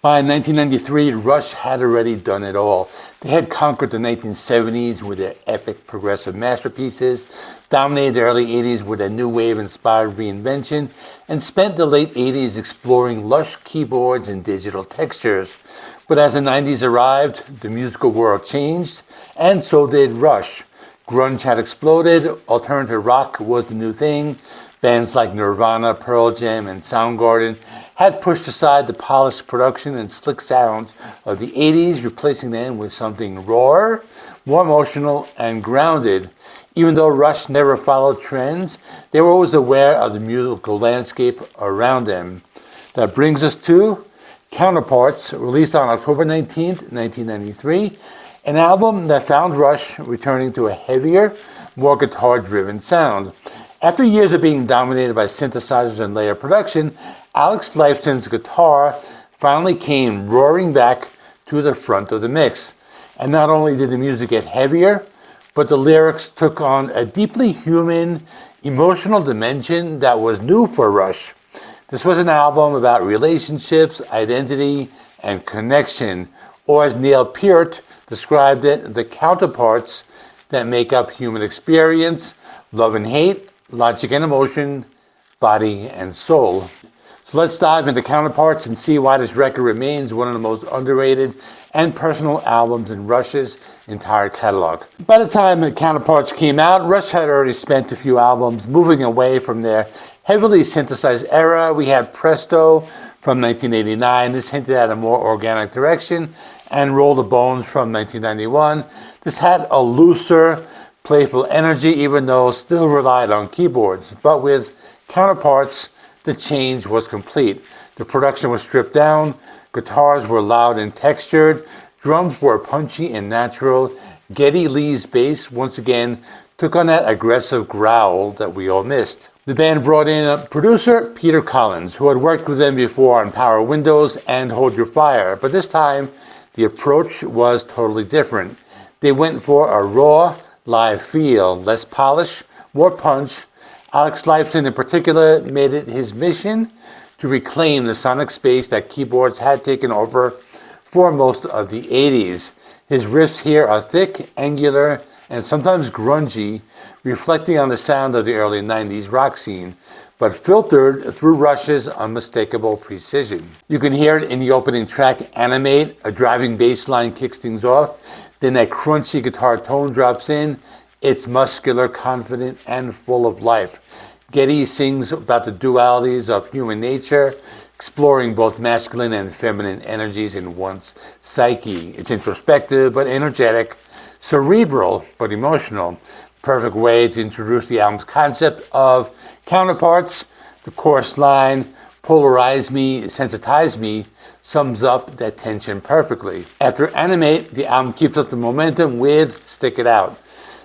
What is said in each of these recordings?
By 1993, Rush had already done it all. They had conquered the 1970s with their epic progressive masterpieces, dominated the early 80s with a new wave-inspired reinvention, and spent the late 80s exploring lush keyboards and digital textures. But as the 90s arrived, the musical world changed, and so did Rush. Grunge had exploded, alternative rock was the new thing. Bands like Nirvana, Pearl Jam, and Soundgarden had pushed aside the polished production and slick sounds of the 80s, replacing them with something rawer, more emotional, and grounded. Even though Rush never followed trends, they were always aware of the musical landscape around them. That brings us to Counterparts, released on October 19th, 1993, an album that found Rush returning to a heavier, more guitar-driven sound. After years of being dominated by synthesizers and layer production, Alex Lifeson's guitar finally came roaring back to the front of the mix. And not only did the music get heavier, but the lyrics took on a deeply human, emotional dimension that was new for Rush. This was an album about relationships, identity, and connection, or as Neil Peart described it, the counterparts that make up human experience, love and hate, logic and emotion, body and soul. So let's dive into Counterparts and see why this record remains one of the most underrated and personal albums in Rush's entire catalog. By the time Counterparts came out, Rush had already spent a few albums moving away from their heavily synthesized era. We had Presto from 1989. This hinted at a more organic direction, and Roll the Bones from 1991. This had a looser, playful energy, even though still relied on keyboards. But with Counterparts, the change was complete. The production was stripped down, guitars were loud and textured, drums were punchy and natural. Geddy Lee's bass once again took on that aggressive growl that we all missed. The band brought in a producer, Peter Collins, who had worked with them before on Power Windows and Hold Your Fire, but this time the approach was totally different. They went for a raw, live feel, less polish, more punch. Alex Lifeson in particular made it his mission to reclaim the sonic space that keyboards had taken over for most of the 80s. His riffs here are thick, angular, and sometimes grungy, reflecting on the sound of the early 90s rock scene, but filtered through Rush's unmistakable precision. You can hear it in the opening track, Animate. A driving bass line kicks things off. Then that crunchy guitar tone drops in. It's muscular, confident, and full of life. Geddy sings about the dualities of human nature, exploring both masculine and feminine energies in one's psyche. It's introspective but energetic, cerebral but emotional. Perfect way to introduce the album's concept of counterparts. The chorus line, polarize me, sensitize me, sums up that tension perfectly. After Animate, the album keeps up the momentum with Stick It Out.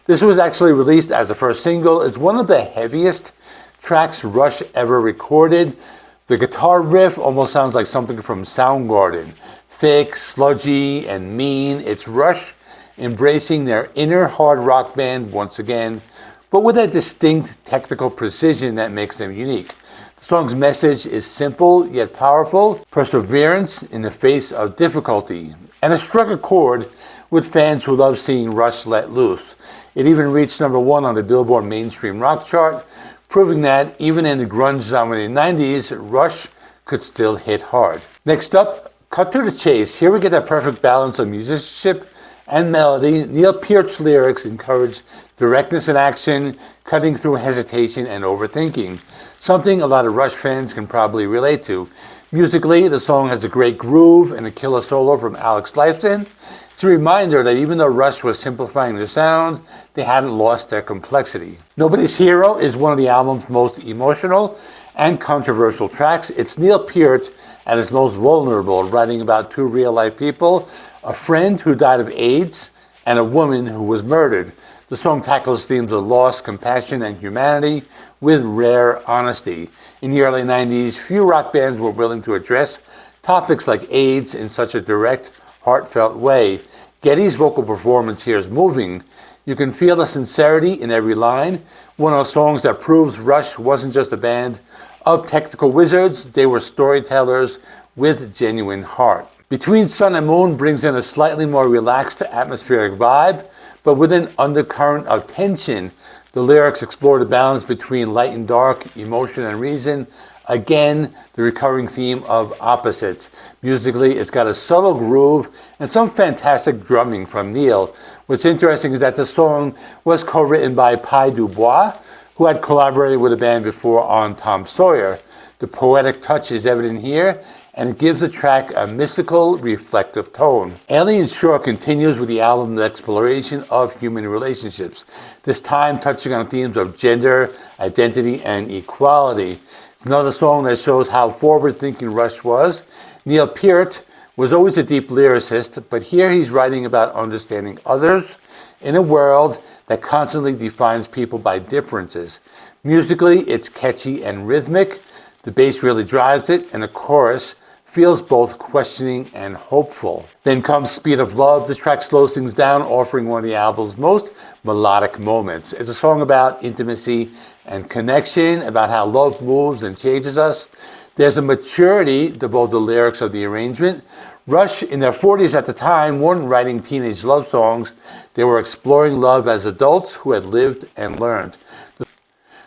This was actually released as the first single. It's one of the heaviest tracks Rush ever recorded. The guitar riff almost sounds like something from Soundgarden. Thick, sludgy, and mean. It's Rush embracing their inner hard rock band once again, but with a distinct technical precision that makes them unique. The song's message is simple yet powerful, perseverance in the face of difficulty, and it struck a chord with fans who love seeing Rush let loose. It even reached #1 on the Billboard mainstream rock chart, proving that even in the grunge-dominated 90s, Rush could still hit hard. Next up, cut to the chase. Here we get that perfect balance of musicianship and melody. Neil Peart's lyrics encourage directness in action, cutting through hesitation and overthinking, something a lot of Rush fans can probably relate to. Musically, the song has a great groove and a killer solo from Alex Lifeson. It's a reminder that even though Rush was simplifying their sound, they hadn't lost their complexity. Nobody's Hero is one of the album's most emotional and controversial tracks. It's Neil Peart at his most vulnerable, writing about two real-life people, a friend who died of AIDS and a woman who was murdered. The song tackles themes of loss, compassion, and humanity with rare honesty. In the early 90s, few rock bands were willing to address topics like AIDS in such a direct, heartfelt way. Geddy's vocal performance here is moving. You can feel the sincerity in every line. One of the songs that proves Rush wasn't just a band of technical wizards. They were storytellers with genuine heart. Between Sun and Moon brings in a slightly more relaxed atmospheric vibe, but with an undercurrent of tension. The lyrics explore the balance between light and dark, emotion and reason. Again, the recurring theme of opposites. Musically, it's got a subtle groove and some fantastic drumming from Neil. What's interesting is that the song was co-written by Pi Dubois, who had collaborated with the band before on Tom Sawyer. The poetic touch is evident here, and it gives the track a mystical, reflective tone. Alien Shore continues with the album's exploration of human relationships, this time touching on themes of gender, identity, and equality. It's another song that shows how forward-thinking Rush was. Neil Peart was always a deep lyricist, but here he's writing about understanding others in a world that constantly defines people by differences. Musically, it's catchy and rhythmic. The bass really drives it, and the chorus feels both questioning and hopeful. Then comes Speed of Love. The track slows things down, offering one of the album's most melodic moments. It's a song about intimacy and connection, about how love moves and changes us. There's a maturity to both the lyrics of the arrangement. Rush, in their 40s at the time, weren't writing teenage love songs. They were exploring love as adults who had lived and learned.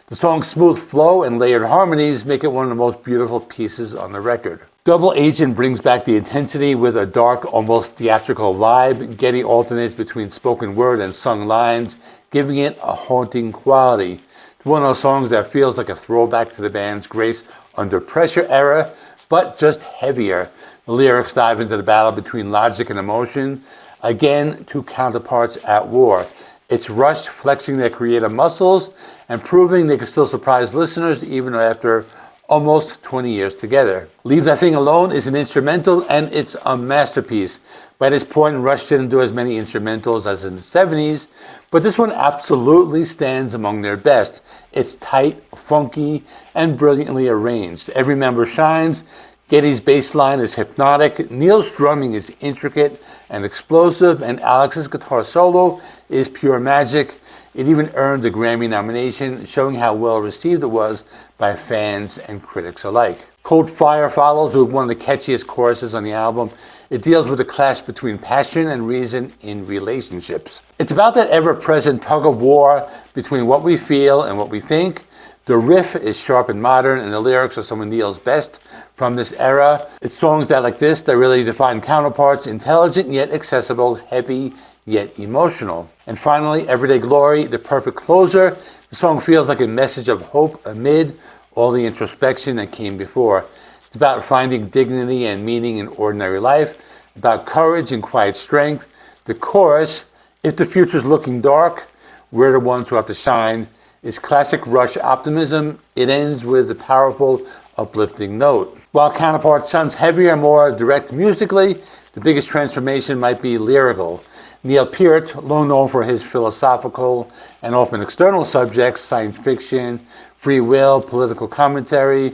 The song's smooth flow and layered harmonies make it one of the most beautiful pieces on the record. Double Agent brings back the intensity with a dark, almost theatrical vibe. Getty alternates between spoken word and sung lines, giving it a haunting quality. It's one of those songs that feels like a throwback to the band's Grace Under Pressure era, but just heavier. The lyrics dive into the battle between logic and emotion. Again, two counterparts at war. It's Rush flexing their creative muscles and proving they can still surprise listeners even after almost 20 years together. Leave That Thing Alone is an instrumental, and it's a masterpiece. By this point, Rush didn't do as many instrumentals as in the 70s, but this one absolutely stands among their best. It's tight, funky, and brilliantly arranged. Every member shines. Getty's bass line is hypnotic, Neil's drumming is intricate and explosive, and Alex's guitar solo is pure magic. It even earned a Grammy nomination, showing how well received it was by fans and critics alike. Cold Fire follows with one of the catchiest choruses on the album. It deals with the clash between passion and reason in relationships. It's about that ever-present tug of war between what we feel and what we think. The riff is sharp and modern, and the lyrics are some of Neil's best from this era. It's songs like this that really define Counterparts: intelligent yet accessible, heavy yet emotional. And finally, Everyday Glory, the perfect closer. The song feels like a message of hope amid all the introspection that came before. It's about finding dignity and meaning in ordinary life, about courage and quiet strength. The chorus, if the future's looking dark, we're the ones who have to shine, is classic Rush optimism. It ends with a powerful, uplifting note. While Counterparts sounds heavier and more direct musically, the biggest transformation might be lyrical. Neil Peart, long known for his philosophical and often external subjects, science fiction, free will, political commentary,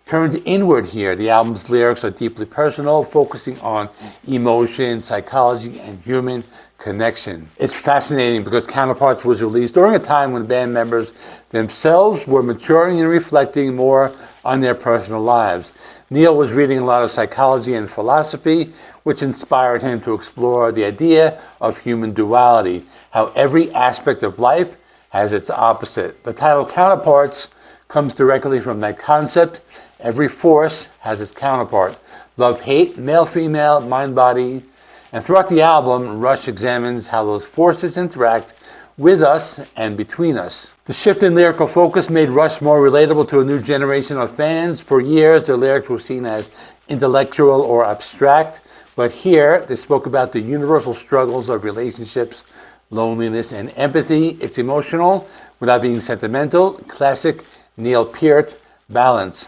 turned inward here. The album's lyrics are deeply personal, focusing on emotion, psychology, and human connection. It's fascinating because Counterparts was released during a time when band members themselves were maturing and reflecting more on their personal lives. Neil was reading a lot of psychology and philosophy, which inspired him to explore the idea of human duality, how every aspect of life has its opposite. The title Counterparts comes directly from that concept. Every force has its counterpart. Love, hate, male, female, mind, body. And throughout the album, Rush examines how those forces interact with us and between us. The shift in lyrical focus made Rush more relatable to a new generation of fans. For years, their lyrics were seen as intellectual or abstract, but here they spoke about the universal struggles of relationships, loneliness, and empathy. It's emotional without being sentimental. Classic Neil Peart balance.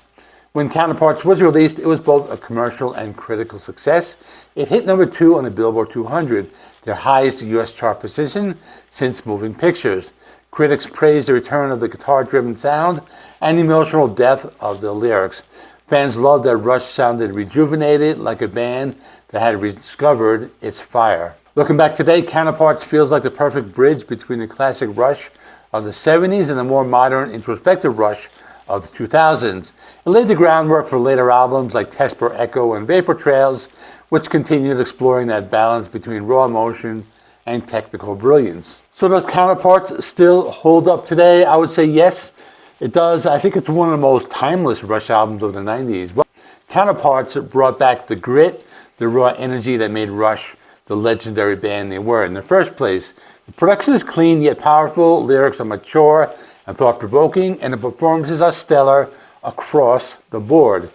When Counterparts was released, it was both a commercial and critical success. It hit number 2 on the Billboard 200, their highest U.S. chart position since Moving Pictures. Critics praised the return of the guitar-driven sound and the emotional depth of the lyrics. Fans loved that Rush sounded rejuvenated, like a band that had rediscovered its fire. Looking back today, Counterparts feels like the perfect bridge between the classic Rush of the 70s and the more modern, introspective Rush of the 2000s. It laid the groundwork for later albums like Tesper Echo and Vapor Trails, which continued exploring that balance between raw emotion and technical brilliance. So does Counterparts still hold up today? I would say yes, it does. I think it's one of the most timeless Rush albums of the 90s. Well, Counterparts brought back the grit, the raw energy that made Rush the legendary band they were in the first place. The production is clean yet powerful, lyrics are mature and thought-provoking, and the performances are stellar across the board.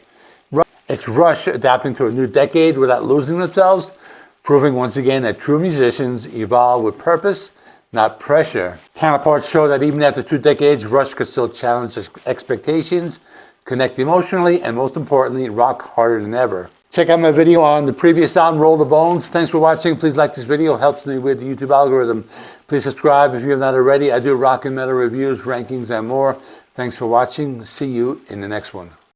It's Rush adapting to a new decade without losing themselves, proving once again that true musicians evolve with purpose, not pressure. Counterparts show that even after 2 decades, Rush could still challenge expectations, connect emotionally, and most importantly, rock harder than ever. Check out my video on the previous album, Roll the Bones. Thanks for watching. Please like this video. It helps me with the YouTube algorithm. Please subscribe if you have not already. I do rock and metal reviews, rankings, and more. Thanks for watching. See you in the next one.